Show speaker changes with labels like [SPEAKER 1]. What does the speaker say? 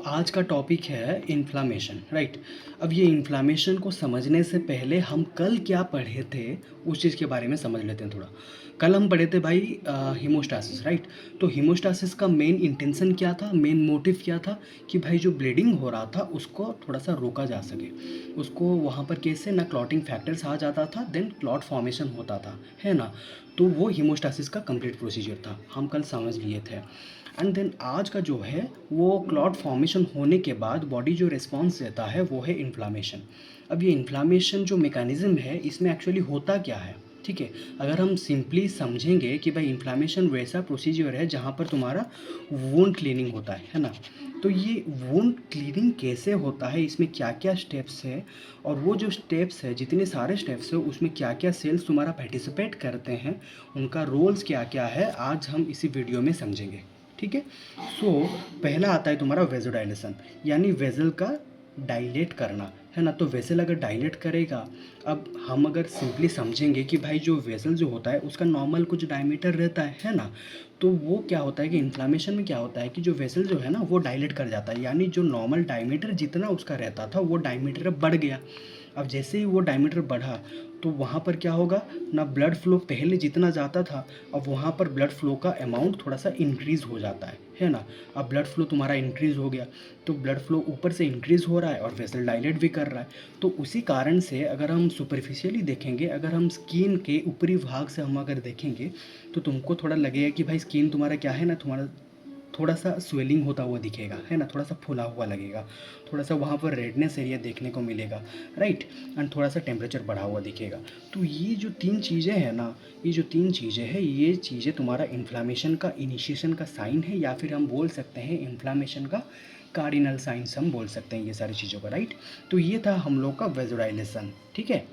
[SPEAKER 1] आज का टॉपिक है इन्फ्लामेशन, राइट। अब ये इन्फ्लामेशन को समझने से पहले हम कल क्या पढ़े थे उस चीज़ के बारे में समझ लेते हैं थोड़ा। कल हम पढ़े थे भाई हीमोस्टासिस, राइट। तो हीमोस्टासिस का मेन इंटेंशन क्या था, मेन मोटिव क्या था कि भाई जो ब्लीडिंग हो रहा था उसको थोड़ा सा रोका जा सके। उसको वहाँ पर कैसे ना क्लॉटिंग फैक्टर्स आ जाता था, देन क्लॉट फॉर्मेशन होता था, है ना। तो वो हीमोस्टासिस का कंप्लीट प्रोसीजर था, हम कल समझ लिए थे। एंड देन आज का जो है वो क्लॉट फॉर्मेशन होने के बाद बॉडी जो रिस्पॉन्स देता है वो है इन्फ्लामेशन। अब ये इन्फ्लामेशन जो मैकेनिज़्म है इसमें एक्चुअली होता क्या है, ठीक है। अगर हम सिंपली समझेंगे कि भाई इन्फ्लामेशन वैसा प्रोसीजर है जहाँ पर तुम्हारा वुंड क्लीनिंग होता है ना। तो ये वुंड क्लीनिंग कैसे होता है, इसमें क्या क्या स्टेप्स है, और वो जो स्टेप्स है जितने सारे स्टेप्स है उसमें क्या क्या सेल्स तुम्हारा पार्टिसिपेट करते हैं, उनका रोल्स क्या क्या है, आज हम इसी वीडियो में समझेंगे, ठीक है। पहला आता है तुम्हारा वेजोडाइलेशन, यानी वेजल का डायलेट करना, है ना। तो वेसल अगर डायलेट करेगा, अब हम अगर सिंपली समझेंगे कि भाई जो वेसल जो होता है उसका नॉर्मल कुछ डायमीटर रहता है ना। तो वो क्या होता है कि इन्फ्लामेशन में क्या होता है कि जो वेसल जो है ना वो डायलेट कर जाता है, यानी जो नॉर्मल डायमीटर जितना उसका रहता था वो डायमीटर अब बढ़ गया। अब जैसे ही वो डायमीटर बढ़ा तो वहाँ पर क्या होगा ना, ब्लड फ्लो पहले जितना जाता था अब वहाँ पर ब्लड फ्लो का अमाउंट थोड़ा सा इंक्रीज़ हो जाता है ना। अब ब्लड फ्लो तुम्हारा इंक्रीज़ हो गया तो ब्लड फ्लो ऊपर से इंक्रीज़ हो रहा है और वेसल डायलेट भी कर रहा है। तो उसी कारण से अगर हम सुपरफिशियली देखेंगे, अगर हम स्किन के ऊपरी भाग से हम अगर देखेंगे तो तुमको थोड़ा लगेगा कि भाई स्किन तुम्हारा क्या है ना, तुम्हारा थोड़ा सा स्वेलिंग होता हुआ दिखेगा, है ना, थोड़ा सा फूला हुआ लगेगा, थोड़ा सा वहाँ पर रेडनेस एरिया देखने को मिलेगा, राइट। एंड थोड़ा सा टेम्परेचर बढ़ा हुआ दिखेगा। तो ये जो तीन चीज़ें हैं ना, ये जो तीन चीज़ें हैं, ये चीज़ें तुम्हारा इन्फ्लामेशन का इनिशिएशन का साइन है, या फिर हम बोल सकते हैं इन्फ्लामेशन का कार्डिनल साइंस हम बोल सकते हैं ये सारी चीज़ों का, राइट। तो ये था हम लोग का वेजोडाइलेशन, ठीक है।